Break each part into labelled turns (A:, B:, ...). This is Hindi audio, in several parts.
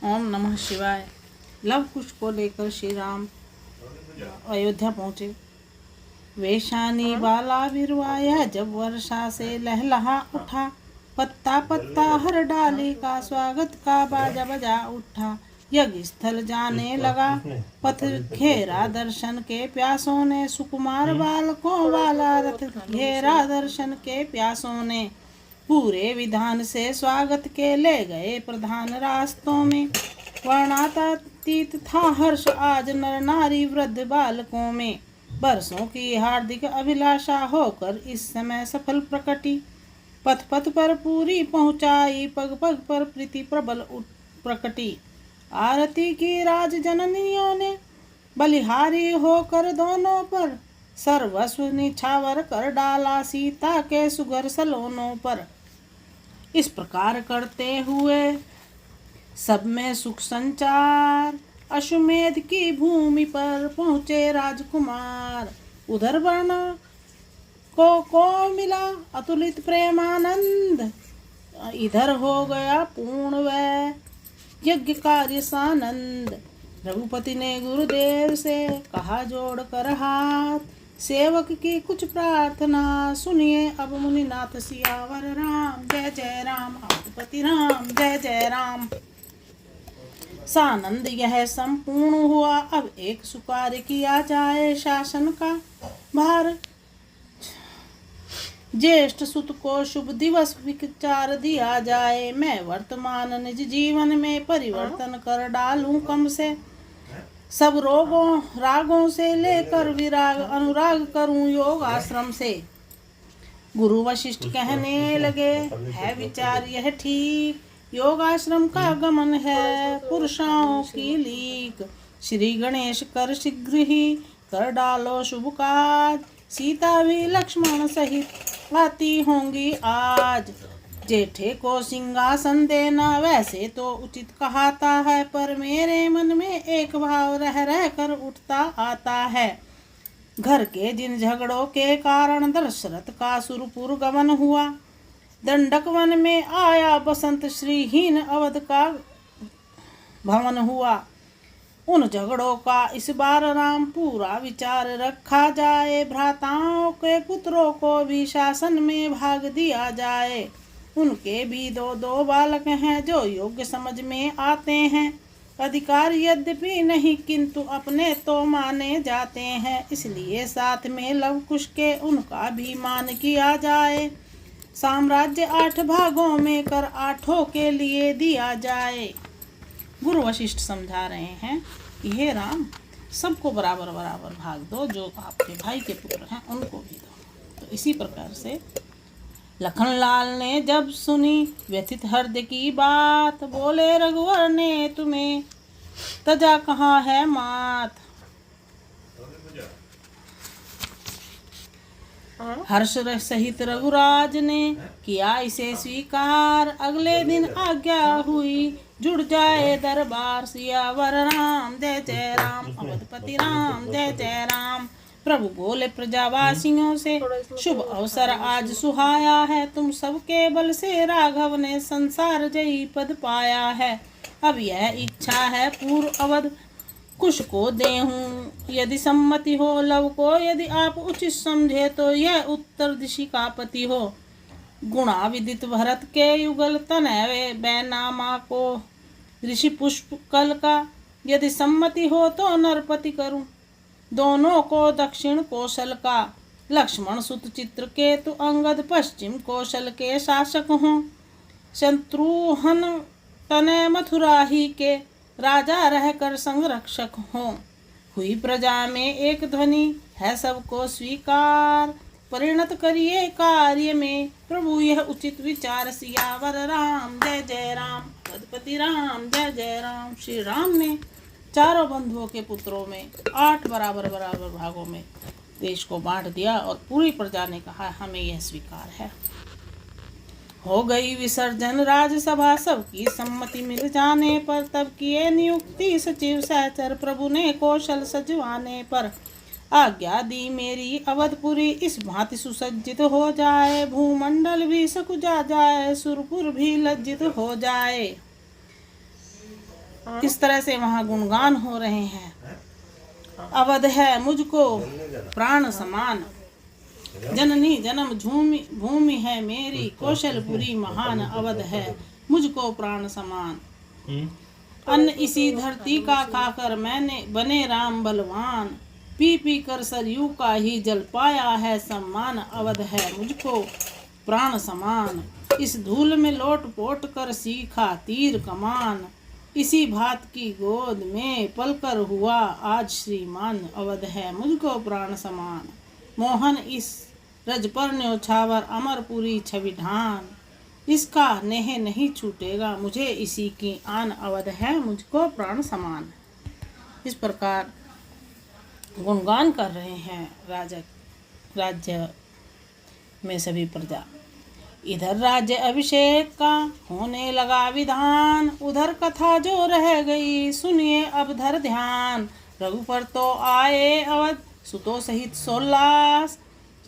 A: ओम नमः शिवाय। लव कुश को लेकर श्री राम अयोध्या पहुँचे। वेशानी बाला बिरवाया जब वर्षा से लहलहा उठा, पत्ता पत्ता हर डाली का स्वागत का बाजा बजा उठा। यज्ञ स्थल जाने लगा पथ घेरा दर्शन के प्यासों ने, सुकुमार बालकों वाला रथ घेरा दर्शन के प्यासों ने। पूरे विधान से स्वागत के ले गए प्रधान रास्तों में, वर्णातीत था हर्ष आज नर नारी वृद्ध बालकों में। बरसों की हार्दिक अभिलाषा होकर इस समय सफल प्रकटी, पथ पथ पर पूरी पहुँचाई पग पग पर प्रीति प्रबल प्रकटी। आरती की राज जननियों ने बलिहारी होकर दोनों पर, सर्वस्व निछावर कर डाला सीता के सुघर सलोनों पर। इस प्रकार करते हुए सब में सुख संचार, अश्वमेध की भूमि पर पहुँचे राजकुमार। उधर वर्ण को मिला अतुलित प्रेमानंद, इधर हो गया पूर्ण वै यज्ञ कार्य सानंद। रघुपति ने गुरुदेव से कहा जोड़ कर हाथ, सेवक की कुछ प्रार्थना सुनिए अब मुनिनाथ। सियावर राम जय जय राम, रघुपति राम जय जय राम। सानंद यह संपूर्ण हुआ, अब एक सुकार्य किया जाए शासन का भार। ज्येष्ठ सुत को शुभ दिवस विचार दिया जाए, मैं वर्तमान निज जीवन में परिवर्तन कर डालूं कम से। सब रागों से लेकर विराग अनुराग करूं योग आश्रम से। गुरु वशिष्ठ कहने लगे है विचार यह ठीक, योग आश्रम का गमन है पुरुषों की लीक। श्री गणेश कर शीघ्र ही कर डालो शुभ काज, सीता भी लक्ष्मण सहित आती होंगी आज। जेठे को सिंहासन देना वैसे तो उचित कहाता है, पर मेरे मन में एक भाव रह रह कर उठता आता है। घर के जिन झगड़ों के कारण दशरथ का सुरपुर गमन हुआ, दंडक वन में आया बसंत श्रीहीन अवध का भवन हुआ। उन झगड़ों का इस बार राम पूरा विचार रखा जाए, भ्राताओं के पुत्रों को भी शासन में भाग दिया जाए। उनके भी दो दो बालक हैं जो योग्य समझ में आते हैं, अधिकार यद्यपि नहीं किंतु अपने तो माने जाते हैं। इसलिए साथ में लव कुश के उनका भी मान किया जाए, साम्राज्य 8 भागों में कर 8 के लिए दिया जाए। गुरु वशिष्ठ समझा रहे हैं कि हे राम, सबको बराबर बराबर भाग दो, जो आपके भाई के पुत्र हैं उनको भी दो। तो इसी प्रकार से लखनलाल ने जब सुनी व्यथित हृदय की बात, बोले रघुवर ने तुम्हें तजा कहाँ है मात। हर्ष सहित रघुराज ने किया इसे स्वीकार, अगले दिन आज्ञा हुई जुड़ जाए दरबार। सियावर राम जय जय राम, अवधपति राम जय जय राम। प्रभु बोले प्रजावासियों से शुभ अवसर आज सुहाया है, तुम सबके बल से राघव ने संसार जयी पद पाया है। अब यह इच्छा है पूर्व अवध कुश को देहूं, यदि सम्मति हो लव को, यदि आप उचित समझे तो यह उत्तर दिशि का पति हो। गुणा विदित भरत के युगल तनय बैनामा को, ऋषि पुष्पकल का यदि सम्मति हो तो नरपति करूं। दोनों को दक्षिण कौशल का, लक्ष्मण सुत चित्रकेतु अंगद पश्चिम कौशल के शासक हों। शत्रुघ्न तनय मथुरा ही के राजा रहकर संरक्षक हों। हुई प्रजा में एक ध्वनि है सबको स्वीकार, परिणत करिए कार्य में प्रभु यह उचित विचार। सियावर राम जय जय राम, रघुपति राम जय जय राम। श्री राम ने चारों बंधुओं के पुत्रों में 8 बराबर बराबर भागों में देश को बांट दिया और पूरी प्रजा ने कहा हमें यह स्वीकार है। हो गई विसर्जन राजसभा, सबकी सम्मति मिल जाने पर, तब किए नियुक्ति सचिव सहचर प्रभु ने कौशल सजवाने पर। आज्ञा दी मेरी अवधपुरी इस भांति सुसज्जित हो जाए, भूमंडल भी सकुजा जाए, सुरपुर भी लज्जित हो जाए। इस तरह से वहाँ गुणगान हो रहे हैं। अवध है मुझको प्राण समान, जननी जन्म भूमि है मेरी, कौशलपुरी महान अवध है मुझको प्राण समान। अन्न इसी धरती का खाकर मैंने बने राम बलवान, पी पी कर सरयू का ही जल पाया है सम्मान। अवध है मुझको प्राण समान, इस धूल में लोट पोट कर सीखा तीर कमान, इसी भात की गोद में पलकर हुआ आज श्रीमान। अवध है मुझको प्राण समान, मोहन इस रज पर न्योछावर अमरपुरी छवि ढान, इसका नेह नहीं छूटेगा मुझे इसी की आन। अवध है मुझको प्राण समान। इस प्रकार गुणगान कर रहे हैं राज्य में सभी प्रजा। इधर राज्य अभिषेक का होने लगा विधान, उधर कथा जो रह गई सुनिए अब धर ध्यान। रघुपर तो आए अवध सुतों सहित सोल्लास,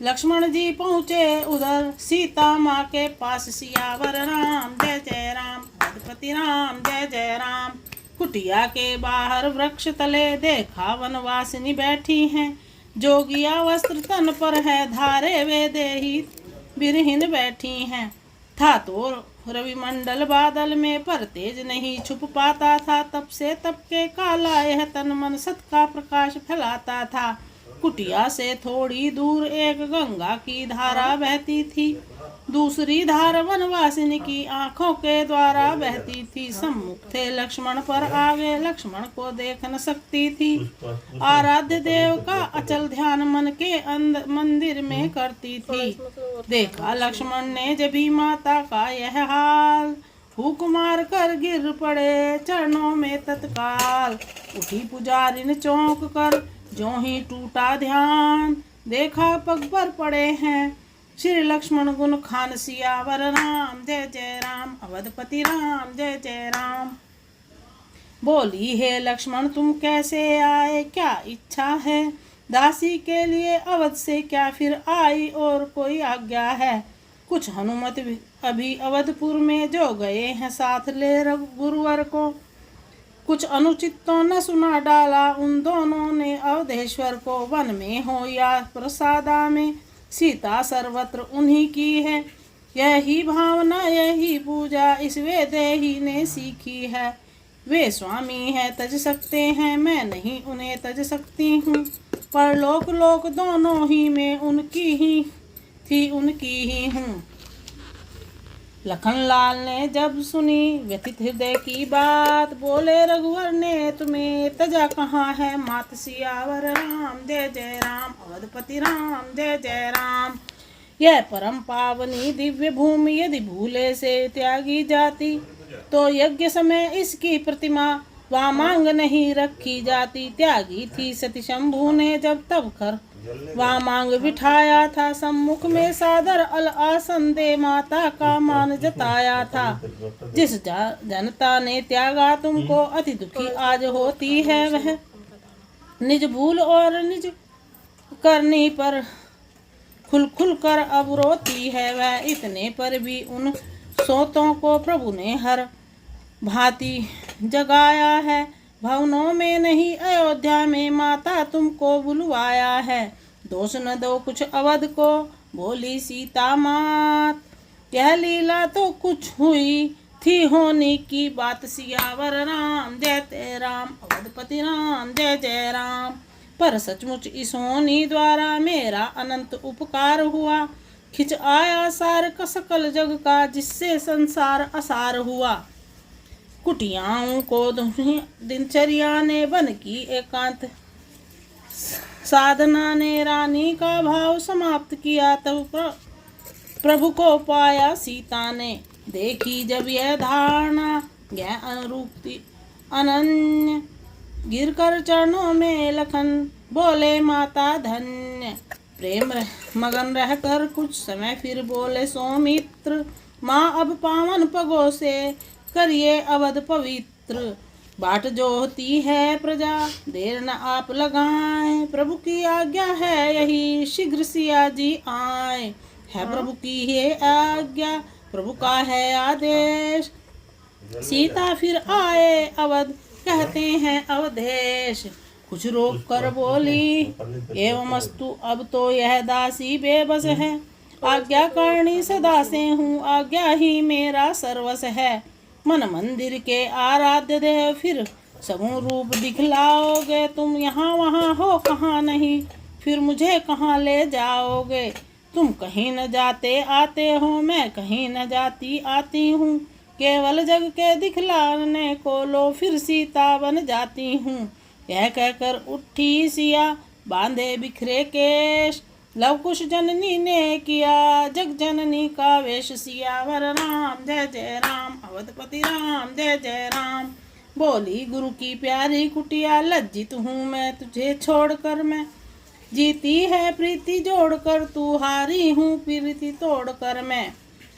A: लक्ष्मण जी पहुँचे उधर सीता माँ के पास। सियावर राम जय जय राम, अवधपति राम जय जय राम। कुटिया के बाहर वृक्ष तले देखा वनवासिनी बैठी हैं, जोगिया वस्त्र तन पर है धारे वे देही बिरहिन बैठी हैं। था तो रविमंडल बादल में पर तेज नहीं छुप पाता था, तब से तब के काला यह तन मन सत का प्रकाश फैलाता था। कुटिया से थोड़ी दूर एक गंगा की धारा बहती थी, दूसरी धार वनवासिनी की आंखों के द्वारा बहती थी। सम्मुख थे लक्ष्मण पर आगे लक्ष्मण को देख न सकती थी, आराध्य देव का अचल ध्यान मन के मंदिर में करती थी। देखा लक्ष्मण ने जब भी माता का यह हाल, फूक मार कर गिर पड़े चरणों में तत्काल। उठी पुजारिन चौंक कर जो ही टूटा ध्यान, देखा पग पर पड़े हैं श्री लक्ष्मण गुण खान। सियावर राम जय जय राम, अवधपति राम जय जय राम। बोली हे लक्ष्मण तुम कैसे आए, क्या इच्छा है दासी के लिए अवध से, क्या फिर आई और कोई आज्ञा है। कुछ हनुमत अभी अवधपुर में जो गए हैं साथ ले गुरुवर को, कुछ अनुचित तो न सुना डाला उन दोनों ने अवधेश्वर को। वन में हो या प्रसादा में सीता सर्वत्र उन्हीं की है, यही भावना यही पूजा इस वेदेही ने सीखी है। वे स्वामी है तज सकते हैं, मैं नहीं उन्हें तज सकती हूँ, पर लोक लोक दोनों ही में उनकी ही थी उनकी ही हूँ। लखनलाल ने जब सुनी व्यथित हृदय की बात, बोले रघुवर ने तुम्हें तजा कहाँ है मात। सियावर राम जय जय राम, अवधपति राम जय जय राम। यह परम पावनी दिव्य भूमि यदि भूले से त्यागी जाती, तो यज्ञ समय इसकी प्रतिमा वामांग नहीं रखी जाती। त्यागी थी सती शंभु ने जब तब कर वामांग बिठाया था, सम्मुख में सादर अल आसन दे माता का मान जताया था। जिस जनता ने त्यागा तुमको अति दुखी आज होती है, वह निज भूल और निज करनी पर खुल खुल कर अब रोती है। वह इतने पर भी उन सोतों को प्रभु ने हर भांति जगाया है, भवनों में नहीं अयोध्या में माता तुमको बुलवाया है। दोष न दो कुछ अवध को बोली सीता मात, यह लीला तो कुछ हुई थी होने की बात। सियावर राम जय जय राम, अवधपति राम जय जय राम। पर सचमुच इस होनी द्वारा मेरा अनंत उपकार हुआ, खिंच आया सार का सकल जग का जिससे संसार असार हुआ। कुटियाओं को दिनचर्या ने बन की एकांत साधना ने रानी का भाव समाप्त किया, तब प्रभु को पाया सीता ने। देखी जब यह धारणा यह अनुरूपती अनन्य, गिर कर चरणों में लखन बोले माता धन्य। प्रेम मगन रहकर कुछ समय फिर बोले सौमित्र, माँ अब पावन पगों से करिए अवध पवित्र। बाट जो होती है प्रजा देर न आप लगाएं, प्रभु की आज्ञा है यही शीघ्र सिया जी आए। है प्रभु की है आज्ञा प्रभु का है आदेश, सीता फिर आए अवध कहते हैं अवधेश। कुछ रोक कर बोली एवमस्तु, अब तो यह दासी बेबस है। आज्ञा करनी सदा से हूँ, आज्ञा ही मेरा सर्वस है। मन मंदिर के आराध्य देव, फिर सगुण रूप दिखलाओगे तुम। यहाँ वहाँ हो कहाँ नहीं, फिर मुझे कहाँ ले जाओगे। तुम कहीं न जाते आते हो, मैं कहीं न जाती आती हूँ। केवल जग के दिखलाने को लो, फिर सीता बन जाती हूँ। यह कहकर उठी सिया, बांधे बिखरे केश। लव कुश जननी ने किया जग जननी का वेश। सियावर राम जय जय राम, अवधपति राम जय जय राम। बोली गुरु की प्यारी कुटिया, लज्जित हूँ मैं तुझे छोड़कर। मैं जीती है प्रीति जोड़कर, तू हारी हूँ प्रीति तोड़कर। मैं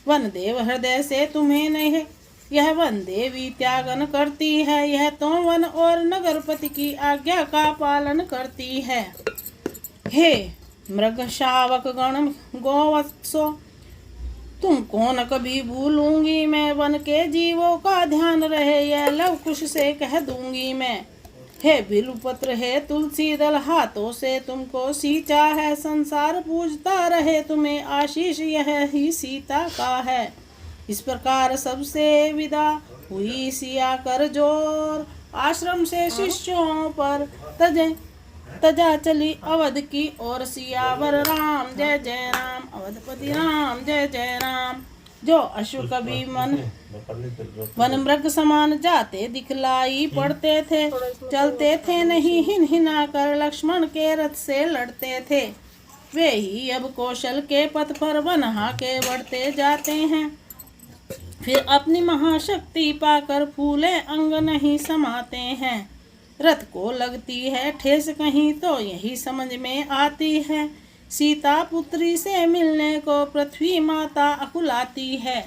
A: वन देव हृदय से तुम्हें नहीं, यह वन देवी त्यागन करती है। यह तो वन और नगरपति की आज्ञा का पालन करती है। हे मृग शावक गण गोवत्सो, तुमको न कभी भूलूंगी मैं। वन के जीवों का ध्यान रहे, यह लव कुश से कह दूंगी मैं। हे बिलुपत्र हे तुलसी दल, हाथों से तुमको सींचा है। संसार पूजता रहे तुम्हें, आशीष यह ही सीता का है। इस प्रकार सबसे विदा हुई सिया कर जोर। आश्रम से शिष्यों पर तजा चली अवध की ओर। सियावर राम जय जय राम, अवधपति राम जय जय राम। जो अश्व कभी वन मृग समान जाते दिखलाई पड़ते थे। चलते थे नहीं हिन हिना कर, लक्ष्मण के रथ से लड़ते थे। वे ही अब कौशल के पथ पर वनहा के बढ़ते जाते हैं। फिर अपनी महाशक्ति पाकर फूले अंग नहीं समाते हैं। रथ को लगती है ठेस कहीं तो यही समझ में आती है। सीता पुत्री से मिलने को पृथ्वी माता अकुलाती है।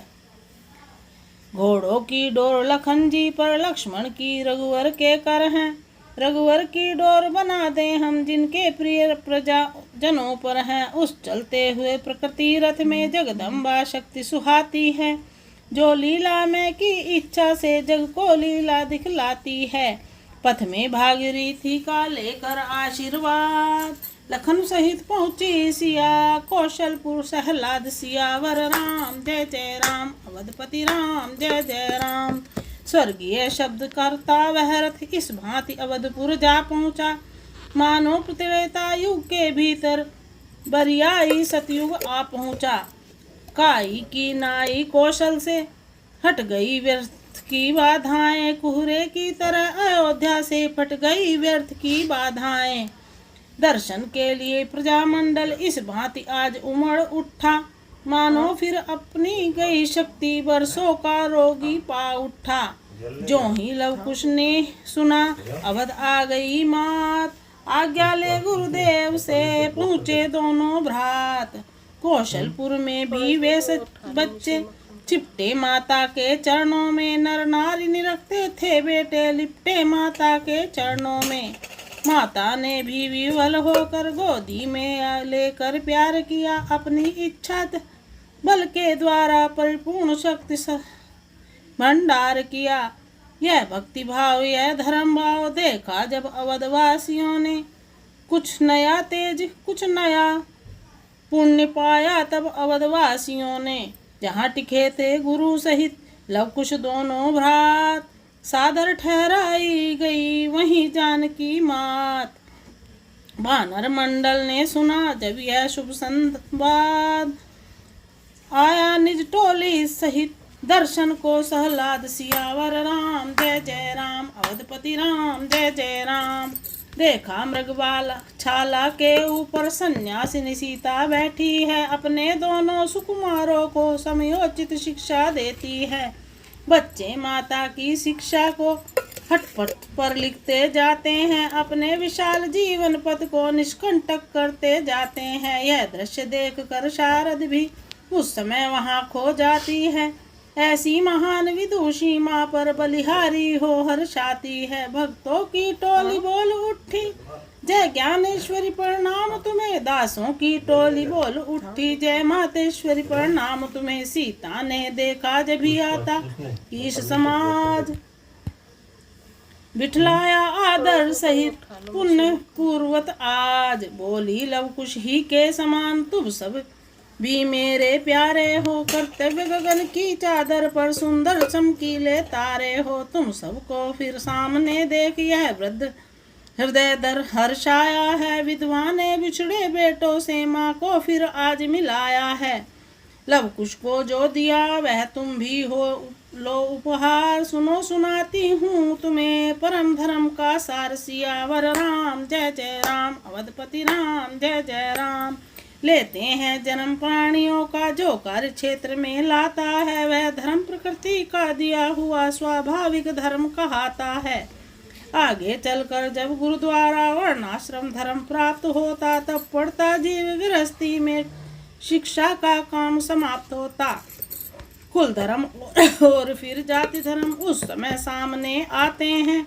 A: घोड़ों की डोर लखन जी पर, लक्ष्मण की रघुवर के कर हैं। रघुवर की डोर बना दे हम, जिनके प्रिय प्रजा जनों पर हैं। उस चलते हुए प्रकृति रथ में जगदम्बा शक्ति सुहाती है। जो लीला में की इच्छा से जग को लीला दिखलाती है। पथ में भागीरथी का लेकर आशीर्वाद, लखन सहित पहुँची सिया कौशलपुर सहलाद। सियावर राम जय जय राम, अवधपति राम जय जय राम। स्वर्गीय शब्द करता वह रथ, इस भांति अवधपुर जा पहुँचा। मानो त्रेता युग के भीतर बरियाई सतयुग आ पहुँचा। काई की नाई कौशल से हट गई व्यर्थ की बाधाएं। कुहरे की तरह अयोध्या से फट गई व्यर्थ की बाधाएं। दर्शन के लिए प्रजामंडल इस भांति आज उमड़ उठा। मानो फिर अपनी गई शक्ति वर्षों का रोगी पा उठा। जो ही लव कुश ने सुना अवध आ गई मात। आज्ञा ले गुरुदेव से पहुँचे दोनों भ्रात। कौशलपुर में भी वे बच्चे चिपटे माता के चरणों में। नर नारी निरखते थे बेटे लिपटे माता के चरणों में। माता ने भी विवल होकर गोदी में लेकर प्यार किया। अपनी इच्छा बल के द्वारा परिपूर्ण शक्ति भंडार किया। यह भक्ति भाव यह धर्म भाव देखा जब अवधवासियों ने। कुछ नया तेज कुछ नया पुण्य पाया तब अवधवासियों ने। जहाँ टिके थे गुरु सहित लव कुश दोनों भ्रात। सादर ठहराई गई वहीं जानकी मात। वानर मंडल ने सुना जब यह शुभ संवाद। आया निज टोली सहित दर्शन को सहलाद। सियावर राम जय जय राम, अवधपति राम जय जय राम। देखा मृगवाला छाला के ऊपर सन्यासिनी सीता बैठी है। अपने दोनों सुकुमारों को समयोचित शिक्षा देती है। बच्चे माता की शिक्षा को हटपट पर लिखते जाते हैं। अपने विशाल जीवन पथ को निष्कंटक करते जाते हैं। यह दृश्य देख कर शारद भी उस समय वहां खो जाती है। ऐसी महान विदुषी माँ पर बलिहारी हो हर्षाती है। भक्तों की टोली बोल उठी जय ज्ञानेश्वरी प्रणाम तुम्हें। दासों की टोली बोल उठी जय मातेश्वरी प्रणाम तुम्हें। सीता ने देखा जब ही आता ईश समाज। बिठलाया आदर सहित पुण्य पूर्वत आज। बोली लव कुश ही के समान तुम सब भी मेरे प्यारे हो। कर्तव्य गगन की चादर पर सुंदर चमकीले तारे हो। तुम सबको फिर सामने देख यह वृद्ध हृदय दर हर्षाया है। विधवा ने बिछड़े बेटों से माँ को फिर आज मिलाया है। लव कुश को जो दिया वह तुम भी हो लो उपहार। सुनो सुनाती हूँ तुम्हें परम धर्म का सार। सियावर राम जय जय राम, अवधपति राम जय जय राम। लेते हैं जन्म प्राणियों का जो कार्य क्षेत्र में लाता है। वह धर्म प्रकृति का दिया हुआ स्वाभाविक धर्म कहता है। आगे चलकर जब गुरुद्वारा वर्णाश्रम धर्म प्राप्त होता तब पड़ता जीव गृहस्थी में शिक्षा का काम समाप्त होता। कुल धर्म और फिर जाति धर्म उस समय सामने आते हैं।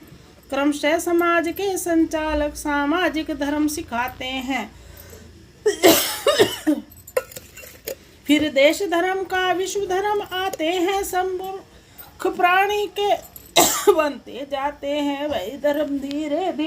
A: क्रमशः समाज के संचालक सामाजिक धर्म सिखाते हैं। फिर देश धर्म का विश्व धर्म आते हैं। संपूर्ण प्राणी के बनते जाते हैं। वही धर्म धीरे धीरे